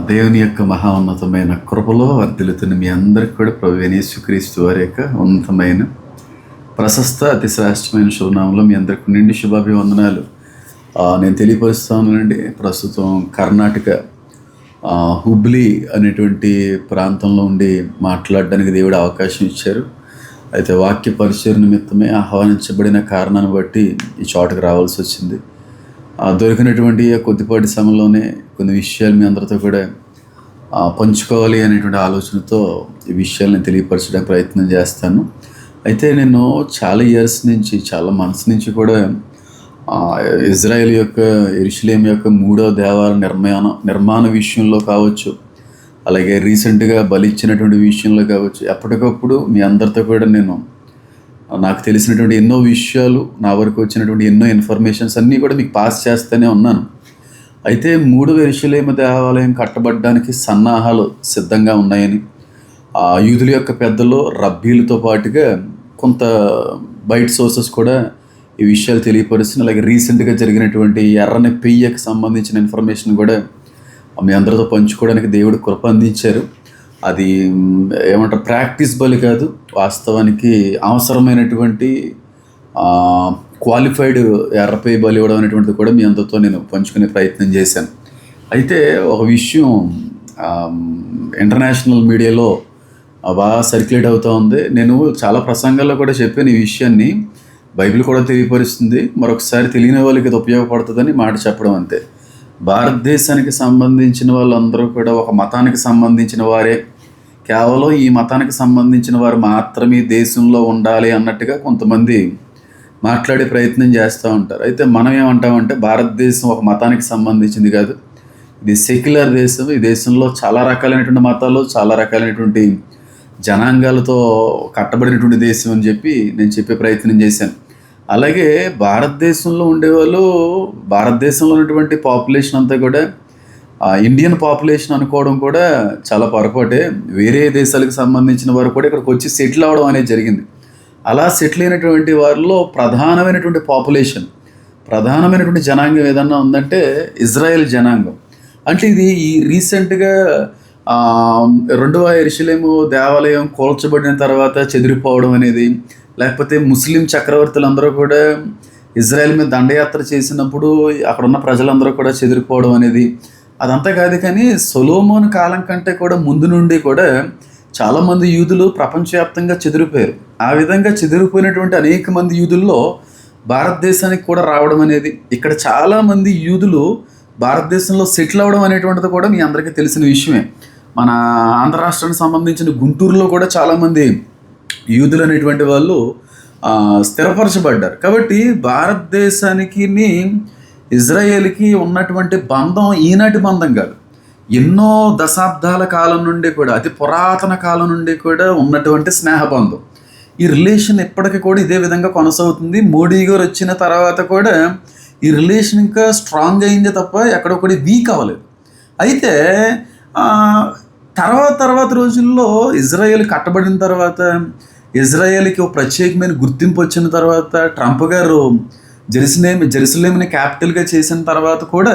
దేవుని యొక్క మహా ఉన్నతమైన కృపలో వర్ధిల్లుతున్న మీ అందరికీ కూడా ప్రభువైన యేసుక్రీస్తు వారి యొక్క ఉన్నతమైన ప్రశస్త అతి శ్రేష్టమైన శుభనామంలో మీ అందరికీ నిండి శుభాభివందనాలు నేను తెలియపరుస్తానండి. ప్రస్తుతం కర్ణాటక హుబ్లీ అనేటువంటి ప్రాంతంలో ఉండి మాట్లాడడానికి దేవుడు అవకాశం ఇచ్చారు. అయితే వాక్య పరిచయ నిమిత్తమే ఆహ్వానించబడిన కారణాన్ని బట్టి ఈ చోటకు రావాల్సి వచ్చింది. దొరికినటువంటి కొద్దిపాటి సమయంలోనే కొన్ని విషయాలు మీ అందరితో కూడా పంచుకోవాలి అనేటువంటి ఆలోచనతో ఈ విషయాలను తెలియపరచడానికి ప్రయత్నం చేస్తాను. అయితే నేను చాలా ఇయర్స్ నుంచి, చాలా మంత్స్ నుంచి కూడా ఇజ్రాయెల్ యొక్క యెరూషలేము యొక్క 3వ దేవాలయ నిర్మాణ విషయంలో కావచ్చు, అలాగే రీసెంట్గా బలి ఇచ్చినటువంటి విషయంలో కావచ్చు, ఎప్పటికప్పుడు మీ అందరితో కూడా నేను నాకు తెలిసినటువంటి ఎన్నో విషయాలు, నా వరకు వచ్చినటువంటి ఎన్నో ఇన్ఫర్మేషన్స్ అన్నీ కూడా మీకు పాస్ చేస్తూనే ఉన్నాను. అయితే 3వ యెరూషలేము దేవాలయం కట్టబడడానికి సన్నాహాలు సిద్ధంగా ఉన్నాయని యూదుల యొక్క పెద్దలు, రబ్బీలతో పాటుగా కొంత బయట సోర్సెస్ కూడా ఈ విషయాలు తెలియపరుస్తుంది. అలాగే రీసెంట్గా జరిగినటువంటి ఎర్రని పెయ్యకి సంబంధించిన ఇన్ఫర్మేషన్ కూడా మీ అందరితో పంచుకోవడానికి దేవుడు కృప అందించారు. అది ఏమంటారు, ప్రాక్టీస్ బలి కాదు, వాస్తవానికి అవసరమైనటువంటి క్వాలిఫైడ్ ఎర్రపై బలి ఇవ్వడం అనేటువంటిది కూడా మీ అందరితో నేను పంచుకునే ప్రయత్నం చేశాను. అయితే ఒక విషయం ఇంటర్నేషనల్ మీడియాలో బాగా సర్క్యులేట్ అవుతూ ఉంది. నేను చాలా ప్రసంగాల్లో కూడా చెప్పాను ఈ విషయాన్ని. బైబిల్ కూడా తెలియపరుస్తుంది. మరొకసారి తెలియని వాళ్ళకి ఇది ఉపయోగపడుతుందని మాట చెప్పడం అంతే. భారతదేశానికి సంబంధించిన వాళ్ళందరూ కూడా ఒక మతానికి సంబంధించిన వారే, కేవలం ఈ మతానికి సంబంధించిన వారు మాత్రమే దేశంలో ఉండాలి అన్నట్టుగా కొంతమంది మాట్లాడే ప్రయత్నం చేస్తూ ఉంటారు. అయితే మనం ఏమంటామంటే, భారతదేశం ఒక మతానికి సంబంధించింది కాదు, ఇది సెక్యులర్ దేశం. ఈ దేశంలో చాలా రకాలైనటువంటి మతాలు, చాలా రకాలైనటువంటి జనాంగాలతో కట్టబడినటువంటి దేశం అని చెప్పి నేను చెప్పే ప్రయత్నం చేశాను. అలాగే భారతదేశంలో ఉండేవాళ్ళు, భారతదేశంలో ఉన్నటువంటి పాపులేషన్ అంతా కూడా ఇండియన్ పాపులేషన్ అనుకోవడం కూడా చాలా పొరపాటే. వేరే దేశాలకు సంబంధించిన వారు కూడా ఇక్కడికి వచ్చి సెటిల్ అవ్వడం అనేది జరిగింది. అలా సెటిల్ అయినటువంటి వారిలో ప్రధానమైనటువంటి పాపులేషన్, ప్రధానమైనటువంటి జనాంగం ఏదన్నా ఉందంటే ఇజ్రాయెల్ జనాంగం. అంటే ఇది ఈ రీసెంట్గా 2వ యెరూషలేము దేవాలయం కూల్చబడిన తర్వాత చెదిరిపోవడం అనేది, లేకపోతే ముస్లిం చక్రవర్తులందరూ కూడా ఇజ్రాయెల్ మీద దండయాత్ర చేసినప్పుడు అక్కడ ఉన్న ప్రజలందరూ కూడా చెదిరిపోవడం అనేది అదంతా కాదు. కానీ సొలొమోను కాలం కంటే కూడా ముందు నుండి కూడా చాలామంది యూదులు ప్రపంచవ్యాప్తంగా చెదిరిపోయారు. ఆ విధంగా చెదిరిపోయినటువంటి అనేక మంది యూదుల్లో భారతదేశానికి కూడా రావడం అనేది, ఇక్కడ చాలామంది యూదులు భారతదేశంలో సెటిల్ అవ్వడం అనేటువంటిది కూడా మీ అందరికీ తెలిసిన విషయమే. మన ఆంధ్ర రాష్ట్రానికి సంబంధించిన గుంటూరులో కూడా చాలామంది యూదులు అనేటువంటి వాళ్ళు స్థిరపరచబడ్డారు. కాబట్టి భారతదేశానికి ఇజ్రాయేల్కి ఉన్నటువంటి బంధం ఈనాటి బంధం కాదు, ఎన్నో దశాబ్దాల కాలం నుండి కూడా, అతి పురాతన కాలం నుండి కూడా ఉన్నటువంటి స్నేహబంధం. ఈ రిలేషన్ ఎప్పటికీ కూడా ఇదే విధంగా కొనసాగుతుంది. మోడీ గారు వచ్చిన తర్వాత కూడా ఈ రిలేషన్ ఇంకా స్ట్రాంగ్ అయిందే తప్ప ఎక్కడొకటి వీక్ అవ్వలేదు. అయితే తర్వాత రోజుల్లో ఇజ్రాయేల్ కట్టబడిన తర్వాత, ఇజ్రాయేల్కి ఒక ప్రత్యేకమైన గుర్తింపు వచ్చిన తర్వాత, ట్రంప్ గారు జెరూసలేంని క్యాపిటల్గా చేసిన తర్వాత కూడా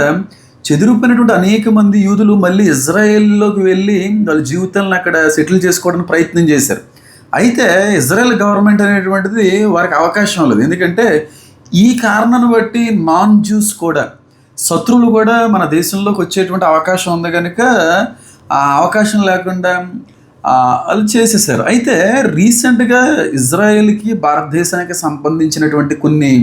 చెదిరిపోయినటువంటి అనేక మంది యూదులు మళ్ళీ ఇజ్రాయెల్లోకి వెళ్ళి వాళ్ళ జీవితాలను అక్కడ సెటిల్ చేసుకోవడానికి ప్రయత్నం చేశారు. అయితే ఇజ్రాయెల్ గవర్నమెంట్ అనేటువంటిది వారికి అవకాశం లేదు. ఎందుకంటే ఈ కారణాన్ని బట్టి నాన్ జ్యూస్ కూడా, శత్రువులు కూడా మన దేశంలోకి వచ్చేటువంటి అవకాశం ఉంది కనుక ఆ అవకాశం లేకుండా వాళ్ళు చేసేసారు. అయితే రీసెంట్గా ఇజ్రాయెల్కి భారతదేశానికి సంబంధించినటువంటి కొన్ని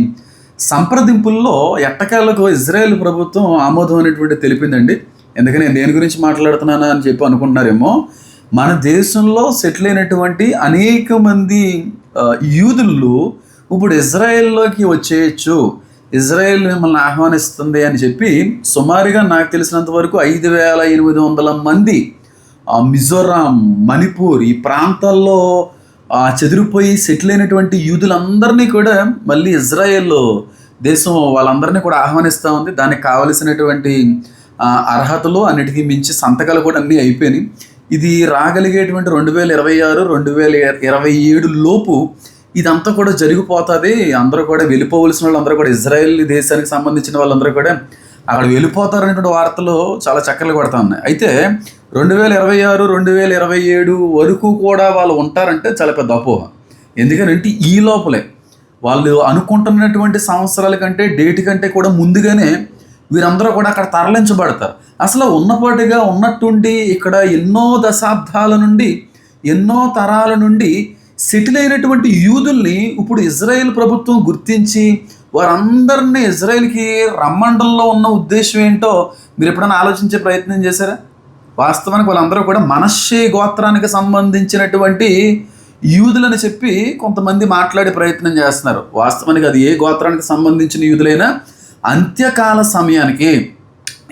సంప్రదింపుల్లో ఎట్టకేలకు ఇజ్రాయెల్ ప్రభుత్వం ఆమోదం అనేటువంటి తెలిపిందండి. ఎందుకని నేను దేని గురించి మాట్లాడుతున్నానా అని చెప్పి అనుకుంటున్నారేమో. మన దేశంలో సెటిల్ అయినటువంటి అనేక మంది యూదులు ఇప్పుడు ఇజ్రాయెల్లోకి వచ్చేయచ్చు, ఇజ్రాయెల్ మిమ్మల్ని ఆహ్వానిస్తుంది అని చెప్పి సుమారుగా నాకు తెలిసినంత వరకు 5,800 మంది మిజోరాం, మణిపూర్ ఈ ప్రాంతాల్లో చెదిరిపోయి సెటిల్ అయినటువంటి యూదులందరినీ కూడా మళ్ళీ ఇజ్రాయెల్ దేశం వాళ్ళందరినీ కూడా ఆహ్వానిస్తూ ఉంది. దానికి కావలసినటువంటి అర్హతలు అన్నిటికీ మించి సంతకాలు కూడా అన్నీ అయిపోయినాయి. ఇది రాగలిగేటువంటి 2026, 2027 లోపు ఇదంతా కూడా జరిగిపోతుంది. అందరూ కూడా వెళ్ళిపోవలసిన వాళ్ళందరూ కూడా, ఇజ్రాయెల్ దేశానికి సంబంధించిన వాళ్ళందరూ కూడా అక్కడ వెళ్ళిపోతారనేటువంటి వార్తలు చాలా చక్కర్లు కొడతా ఉన్నాయి. అయితే 2026, 2027 వరకు కూడా వాళ్ళు ఉంటారంటే చాలా పెద్ద అపోహ. ఎందుకనంటే ఈ లోపలే వాళ్ళు అనుకుంటున్నటువంటి సంవత్సరాల కంటే డేట్ కంటే కూడా ముందుగానే వీరందరూ కూడా అక్కడ తరలించబడతారు. అసలు ఉన్నపాటిగా ఉన్నట్టుండి ఇక్కడ ఎన్నో దశాబ్దాల నుండి ఎన్నో తరాల నుండి సెటిల్ అయినటువంటి యూదుల్ని ఇప్పుడు ఇజ్రాయెల్ ప్రభుత్వం గుర్తించి వారందరినీ ఇజ్రాయెల్కి రమ్మండంలో ఉన్న ఉద్దేశం ఏంటో మీరు ఎప్పుడైనా ఆలోచించే ప్రయత్నం చేశారా? వాస్తవానికి వాళ్ళందరూ కూడా మనష్షే గోత్రానికి సంబంధించినటువంటి యూదులని చెప్పి కొంతమంది మాట్లాడే ప్రయత్నం చేస్తున్నారు. వాస్తవానికి అది ఏ గోత్రానికి సంబంధించిన యూదులైనా అంత్యకాల సమయానికి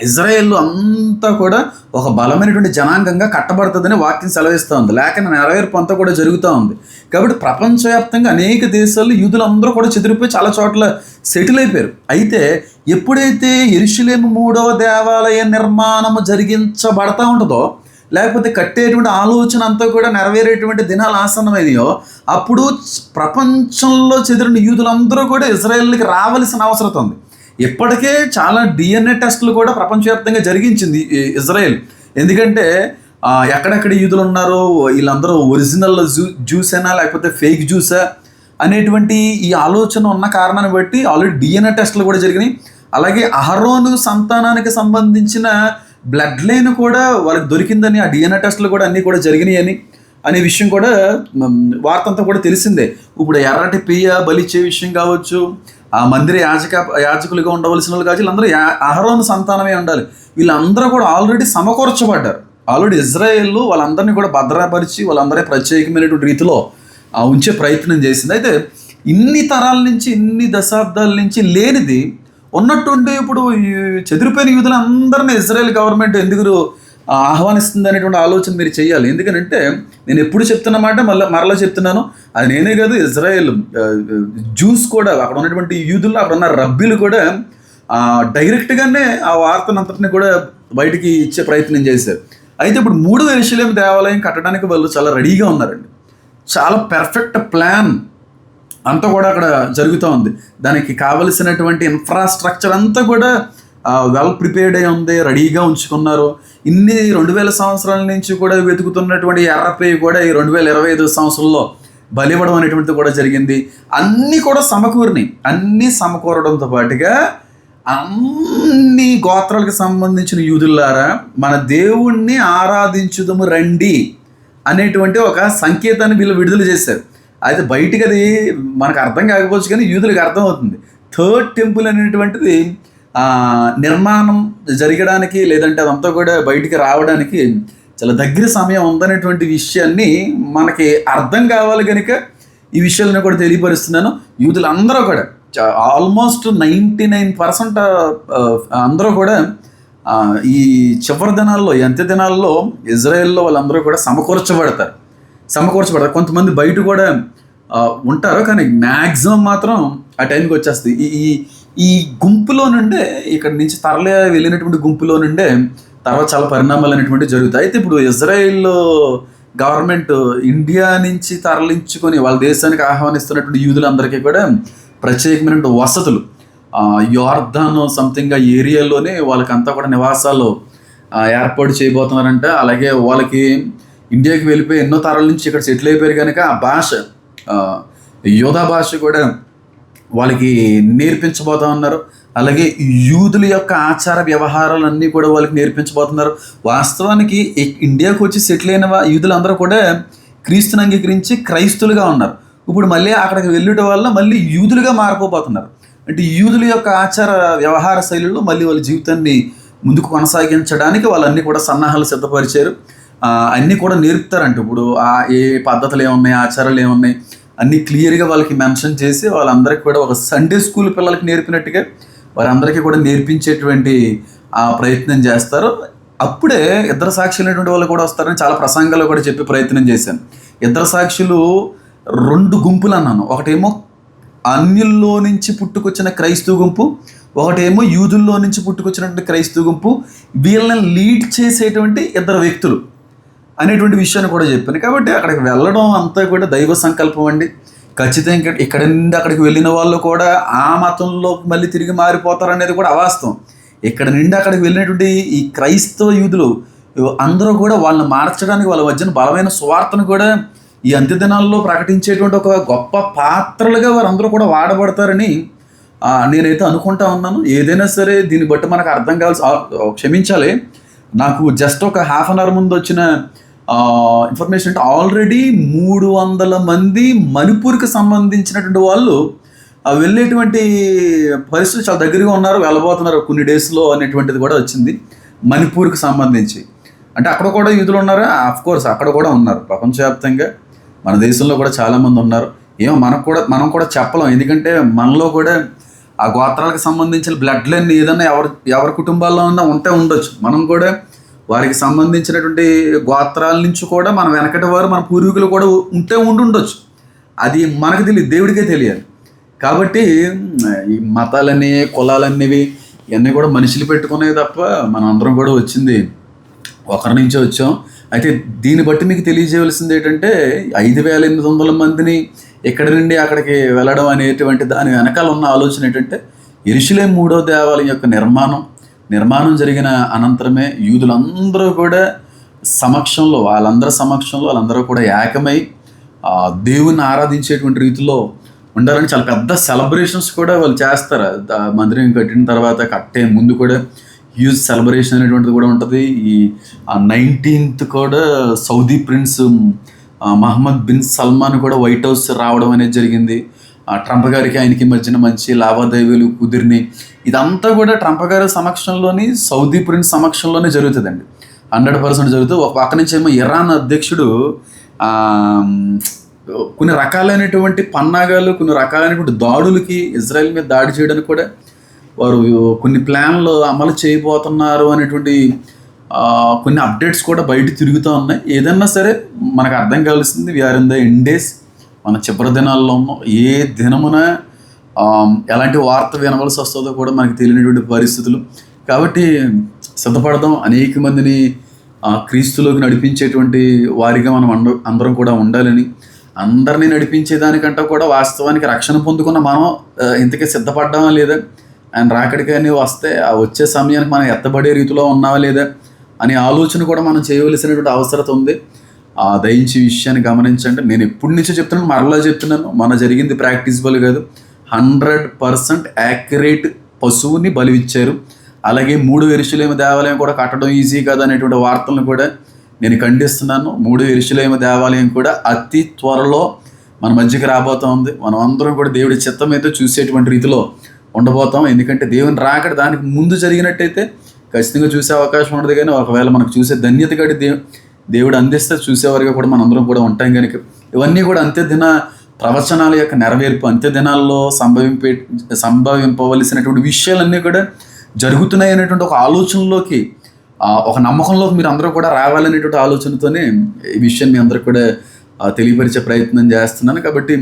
ఇజ్రాయెల్ అంతా కూడా ఒక బలమైనటువంటి జనాంగంగా కట్టబడుతుందని వాక్యం సెలవిస్తూ ఉంది. లేఖన నెరవేర్పు అంతా కూడా జరుగుతూ ఉంది. కాబట్టి ప్రపంచవ్యాప్తంగా అనేక దేశాల్లో యూదులందరూ కూడా చెదిరిపోయి చాలా చోట్ల సెటిల్ అయిపోయారు. అయితే ఎప్పుడైతే యెరూషలేము 3వ దేవాలయ నిర్మాణము జరిగించబడతా ఉంటుందో, లేకపోతే కట్టేటువంటి ఆలోచన అంతా కూడా నెరవేరేటువంటి దినాలు ఆసన్నమైనయో, అప్పుడు ప్రపంచంలో చెదిరిన యూదులందరూ కూడా ఇజ్రాయెల్కి రావాల్సిన అవసరం ఉంది. ఇప్పటికే చాలా DNA టెస్టులు కూడా ప్రపంచవ్యాప్తంగా జరిగించింది ఇజ్రాయెల్. ఎందుకంటే ఎక్కడెక్కడ యూదులు ఉన్నారో వీళ్ళందరూ ఒరిజినల్ జ్యూసేనా లేకపోతే ఫేక్ జ్యూసా అనేటువంటి ఈ ఆలోచన ఉన్న కారణాన్ని బట్టి ఆల్రెడీ DNA టెస్టులు కూడా జరిగినాయి. అలాగే అహరోను సంతానానికి సంబంధించిన బ్లడ్ లైన్ కూడా వాళ్ళకి దొరికిందని, ఆ DNA టెస్టులు కూడా అన్నీ కూడా జరిగినాయి అనే విషయం కూడా వార్త అంతా కూడా తెలిసిందే. ఇప్పుడు ఎర్రటి పెయ్య బలిచ్చే విషయం కావచ్చు, ఆ మందిర యాజకులుగా ఉండవలసిన వాళ్ళు కావచ్చు, వీళ్ళందరూ అహరోను సంతానమే ఉండాలి. వీళ్ళందరూ కూడా ఆల్రెడీ సమకూర్చబడ్డారు. ఆల్రెడీ ఇజ్రాయెల్ వాళ్ళందరినీ కూడా భద్రపరిచి వాళ్ళందరూ ప్రత్యేకమైనటువంటి రీతిలో ఉంచే ప్రయత్నం చేసింది. అయితే ఇన్ని తరాల నుంచి ఇన్ని దశాబ్దాల నుంచి లేనిది ఉన్నట్టుండి ఇప్పుడు చెదిరిపోయిన యూదులందరినీ ఇజ్రాయెల్ గవర్నమెంట్ ఎందుకు ఆహ్వానిస్తుంది అనేటువంటి ఆలోచన మీరు చేయాలి. ఎందుకంటే నేను ఎప్పుడు చెప్తున్నమాట మరలా చెప్తున్నాను, అది నేనే కాదు, ఇజ్రాయెల్ జ్యూస్ కూడా అక్కడ ఉన్నటువంటి యూదులు, అక్కడ ఉన్న రబ్బీలు కూడా డైరెక్ట్గానే ఆ వార్తనంతటిని కూడా బయటికి ఇచ్చే ప్రయత్నం చేశారు. అయితే ఇప్పుడు 3వ యెరూషలేము దేవాలయం కట్టడానికి వాళ్ళు చాలా రెడీగా ఉన్నారండి. చాలా పెర్ఫెక్ట్ ప్లాన్ అంతా కూడా అక్కడ జరుగుతూ ఉంది. దానికి కావలసినటువంటి ఇన్ఫ్రాస్ట్రక్చర్ అంతా కూడా వెల్ ప్రిపేర్డ్ అయి ఉంది, రెడీగా ఉంచుకున్నారు. ఇన్ని 2000 సంవత్సరాల నుంచి కూడా వెతుకుతున్నటువంటి ఎర్రపేయి కూడా ఈ 2025 సంవత్సరంలో బలివ్వడం అనేటువంటిది కూడా జరిగింది. అన్నీ కూడా సమకూరినాయి. అన్నీ సమకూరడంతో పాటుగా అన్ని గోత్రాలకు సంబంధించిన యూదులారా మన దేవుణ్ణి ఆరాధించుదము రండి అనేటువంటి ఒక సంకేతాన్ని వీళ్ళు విడుదల చేశారు. అయితే బయటికి అది మనకు అర్థం కాకపోవచ్చు, కానీ యూదులకు అర్థం అవుతుంది. 3rd టెంపుల్ అనేటువంటిది నిర్మాణం జరగడానికి, లేదంటే అదంతా కూడా బయటికి రావడానికి చాలా దగ్గర సమయం ఉందనేటువంటి విషయాన్ని మనకి అర్థం కావాలి కనుక ఈ విషయాలను కూడా తెలియపరుస్తున్నాను. యూదులందరూ కూడా ఆల్మోస్ట్ 99% అందరూ కూడా ఈ చివరి దినాల్లో, ఈ అంత్య దినాల్లో ఇజ్రాయెల్లో వాళ్ళందరూ కూడా సమకూర్చబడతారు. కొంతమంది బయట కూడా ఉంటారు, కానీ మ్యాక్సిమం మాత్రం ఆ టైంకి వచ్చేస్తుంది. ఈ గుంపులో నుండే, ఇక్కడ నుంచి తరలి వెళ్ళినటువంటి గుంపులో నుండే తర్వాత చాలా పరిణామాలు అనేటువంటివి జరుగుతాయి. అయితే ఇప్పుడు ఇజ్రాయెల్ గవర్నమెంట్ ఇండియా నుంచి తరలించుకొని వాళ్ళ దేశానికి ఆహ్వానిస్తున్నటువంటి యూదులందరికీ కూడా ప్రత్యేకమైన వసతులు యోర్దాన్ సంథింగ్ ఆ ఏరియాలోనే వాళ్ళకంతా కూడా నివాసాలు ఏర్పాటు చేయబోతున్నారంట. అలాగే వాళ్ళకి ఇండియాకి వెళ్ళిపోయి ఎన్నో తరాల నుంచి ఇక్కడ సెటిల్ అయిపోయారు కనుక ఆ భాష, యోధా భాష కూడా వాళ్ళకి నేర్పించబోతా ఉన్నారు. అలాగే యూదుల యొక్క ఆచార వ్యవహారాలన్నీ కూడా వాళ్ళకి నేర్పించబోతున్నారు. వాస్తవానికి ఇండియాకు వచ్చి సెటిల్ అయిన యూదులందరూ కూడా క్రీస్తుని అంగీకరించి క్రైస్తులుగా ఉన్నారు. ఇప్పుడు మళ్ళీ అక్కడికి వెళ్ళటం వల్ల మళ్ళీ యూదులుగా మారిపోతున్నారు. అంటే యూదుల యొక్క ఆచార వ్యవహార శైలిలో మళ్ళీ వాళ్ళ జీవితాన్ని ముందుకు కొనసాగించడానికి వాళ్ళన్నీ కూడా సన్నాహాలు సిద్ధపరిచారు. అన్నీ కూడా నేర్పుతారంట. ఇప్పుడు ఏ పద్ధతులు ఏమున్నాయి, ఆచారాలు ఏమున్నాయి అన్నీ క్లియర్గా వాళ్ళకి మెన్షన్ చేసి వాళ్ళందరికీ కూడా ఒక సండే స్కూల్ పిల్లలకి నేర్పినట్టుగా వారందరికీ కూడా నేర్పించేటువంటి ప్రయత్నం చేస్తారు. అప్పుడే ఇద్దరు సాక్షులు అనేటువంటి వాళ్ళు కూడా వస్తారని చాలా ప్రసంగాల్లో కూడా చెప్పే ప్రయత్నం చేశాను. ఇద్దరు సాక్షులు 2 గుంపులు అన్నాను. ఒకటేమో అన్యుల్లో నుంచి పుట్టుకొచ్చిన క్రైస్తవ గుంపు, ఒకటేమో యూదుల్లో నుంచి పుట్టుకొచ్చినటువంటి క్రైస్తవ గుంపు. వీళ్ళని లీడ్ చేసేటువంటి 2 వ్యక్తులు అనేటువంటి విషయాన్ని కూడా చెప్పాను. కాబట్టి అక్కడికి వెళ్ళడం అంతా కూడా దైవ సంకల్పం అండి. ఖచ్చితంగా ఇక్కడ నుండి అక్కడికి వెళ్ళిన వాళ్ళు కూడా ఆ మతంలో మళ్ళీ తిరిగి మారిపోతారు అనేది కూడా అవాస్తవం. ఇక్కడ నుండి అక్కడికి వెళ్ళినటువంటి ఈ క్రైస్తవ యూదులు అందరూ కూడా వాళ్ళని మార్చడానికి వాళ్ళ మధ్యన బలమైన సువార్తను కూడా ఈ అంత్య దినాల్లో ప్రకటించేటువంటి ఒక గొప్ప పాత్రలుగా వారందరూ కూడా వాడబడతారని నేనైతే అనుకుంటా ఉన్నాను. ఏదైనా సరే దీన్ని బట్టి మనకు అర్థం కావాల్సి, క్షమించాలి, నాకు జస్ట్ ఒక హాఫ్ అన్ అవర్ ముందు వచ్చిన ఇన్ఫర్మేషన్ అంటే ఆల్రెడీ 300 మంది మణిపూర్కి సంబంధించినటువంటి వాళ్ళు వెళ్ళేటువంటి పరిస్థితులు చాలా దగ్గరగా ఉన్నారు, వెళ్ళబోతున్నారు కొన్ని డేస్లో అనేటువంటిది కూడా వచ్చింది. మణిపూర్కి సంబంధించి అంటే అక్కడ కూడా యూదులు ఉన్నారా? కోర్స్ అక్కడ కూడా ఉన్నారు. ప్రపంచవ్యాప్తంగా మన దేశంలో కూడా చాలామంది ఉన్నారు. ఏమో మనం కూడా చెప్పలేం, ఎందుకంటే మనలో కూడా ఆ గోత్రాలకు సంబంధించిన బ్లడ్ లైన్ ఏదన్నా ఎవరి కుటుంబాల్లో ఉంటే ఉండొచ్చు. మనం కూడా వారికి సంబంధించినటువంటి గోత్రాల నుంచి కూడా మన వెనకటి వారు, మన పూర్వీకులు కూడా ఉండొచ్చు. అది మనకు తెలియదు, దేవుడికే తెలియాలి. కాబట్టి ఈ మతాలన్నీ, కులాలన్నవి ఇవన్నీ కూడా మనుషులు పెట్టుకునేవి తప్ప మనం అందరం కూడా వచ్చింది ఒకరి నుంచే వచ్చాం. అయితే దీన్ని బట్టి మీకు తెలియజేయవలసింది ఏంటంటే 5,800 మందిని ఇక్కడి నుండి అక్కడికి వెళ్ళడం అనేటువంటి దాని వెనకాల ఉన్న ఆలోచన ఏంటంటే యెరూషలేము 3వ దేవాలయం యొక్క నిర్మాణం జరిగిన అనంతరమే యూదులందరూ కూడా సమక్షంలో, వాళ్ళందరూ కూడా ఏకమై దేవుని ఆరాధించేటువంటి రీతిలో ఉండాలని చాలా పెద్ద సెలబ్రేషన్స్ కూడా వాళ్ళు చేస్తారు. మందిరం కట్టిన తర్వాత కట్టే ముందు కూడా హ్యూజ్ సెలబ్రేషన్ అనేటువంటిది కూడా ఉంటుంది. ఈ 19th కూడా Saudi prince Mohammed bin Salman కూడా వైట్ హౌస్ రావడం అనేది జరిగింది. ట్రంప్ గారికి ఆయనకి మధ్యన మంచి లావాదేవీలు కుదిరినాయి. ఇదంతా కూడా ట్రంప్ గారి సమక్షంలోని, సౌదీ ప్రిన్స్ సమక్షంలోనే జరుగుతుందండి. 100% జరుగుతుంది. ఒక పక్క నుంచి ఏమో ఇరాన్ అధ్యక్షుడు కొన్ని రకాలైనటువంటి పన్నాగాలు, కొన్ని రకాలైనటువంటి దాడులకి, ఇజ్రాయెల్ మీద దాడి చేయడానికి కూడా వారు కొన్ని ప్లాన్లు అమలు చేయబోతున్నారు అనేటువంటి కొన్ని అప్డేట్స్ కూడా బయట తిరుగుతూ ఉన్నాయి. ఏదన్నా సరే మనకు అర్థం కావాల్సింది, we are in the end days, మన చివరి దినాల్లో ఉన్నాం. ఏ దినమున ఎలాంటి వార్త వినవలసి వస్తుందో కూడా మనకు తెలియనటువంటి పరిస్థితులు. కాబట్టి సిద్ధపడదాం. అనేక మందిని క్రీస్తులోకి నడిపించేటువంటి వారిగా మనం అందరం కూడా ఉండాలని, అందరినీ నడిపించేదానికంటే కూడా వాస్తవానికి రక్షణ పొందుకున్న మనం ఇంతకీ సిద్ధపడ్డామా లేదా, ఆయన రాకడికని వస్తే ఆ వచ్చే సమయానికి మనం ఎత్తబడే రీతిలో ఉన్నావా లేదా అనే ఆలోచన కూడా మనం చేయవలసినటువంటి అవసరం ఉంది. దయించి విషయాన్ని గమనించండి. నేను ఎప్పటి నుంచో చెప్తున్నాను, మరలా చెప్తున్నాను, మన జరిగింది ప్రాక్టీస్ బలి కాదు. 100% యాక్యురేట్ పశువుని బలి ఇచ్చారు. అలాగే 3 యెరూషలేము దేవాలయం కూడా కట్టడం ఈజీ కాదు అనేటువంటి వార్తలను కూడా నేను ఖండిస్తున్నాను. 3 యెరూషలేము దేవాలయం కూడా అతి త్వరలో మన మధ్యకి రాబోతూ ఉంది. మనం అందరం కూడా దేవుడి చిత్తం అయితే చూసేటువంటి రీతిలో ఉండబోతాం. ఎందుకంటే దేవుని రాకడ దానికి ముందు జరిగినట్టయితే ఖచ్చితంగా చూసే అవకాశం ఉండదు. కానీ ఒకవేళ మనకు చూసే ధన్యత కాడి దేవుడు అందిస్తే చూసేవారిగా కూడా మనందరం కూడా ఉంటాం. కనుక ఇవన్నీ కూడా అంత్యదిన ప్రవచనాల యొక్క నెరవేర్పు, అంత్యదినాల్లో సంభవింపవలసినటువంటి విషయాలన్నీ కూడా జరుగుతున్నాయి అనేటువంటి ఒక ఆలోచనలోకి, ఒక నమ్మకంలోకి మీరు అందరూ కూడా రావాలనేటువంటి ఆలోచనతోనే ఈ విషయాన్ని మీ అందరూ కూడా తెలియపరిచే ప్రయత్నం చేస్తున్నాను. కాబట్టి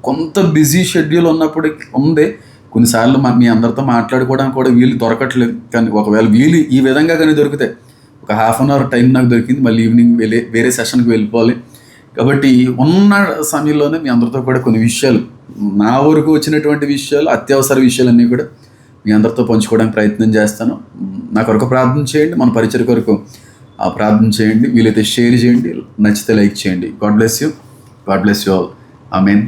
కొంత బిజీ షెడ్యూల్ ఉన్నప్పుడు ఉంది, కొన్నిసార్లు మీ అందరితో మాట్లాడుకోవడానికి కూడా వీలు దొరకట్లేదు. కానీ ఒకవేళ వీలు ఈ విధంగా కానీ దొరికితే ఒక హాఫ్ అన్ అవర్ టైం నాకు దొరికింది, మళ్ళీ ఈవినింగ్ వేరే సెషన్కి వెళ్ళిపోవాలి. కాబట్టి ఉన్న సమయంలోనే మీ అందరితో కూడా కొన్ని విషయాలు, నా వరకు వచ్చినటువంటి విషయాలు, అత్యవసర విషయాలన్నీ కూడా మీ అందరితో పంచుకోవడానికి ప్రయత్నం చేస్తాను. నా కొరకు ప్రార్థన చేయండి, మన పరిచయ కొరకు ప్రార్థన చేయండి, వీలైతే షేర్ చేయండి, నచ్చితే లైక్ చేయండి. God bless you all. Amen.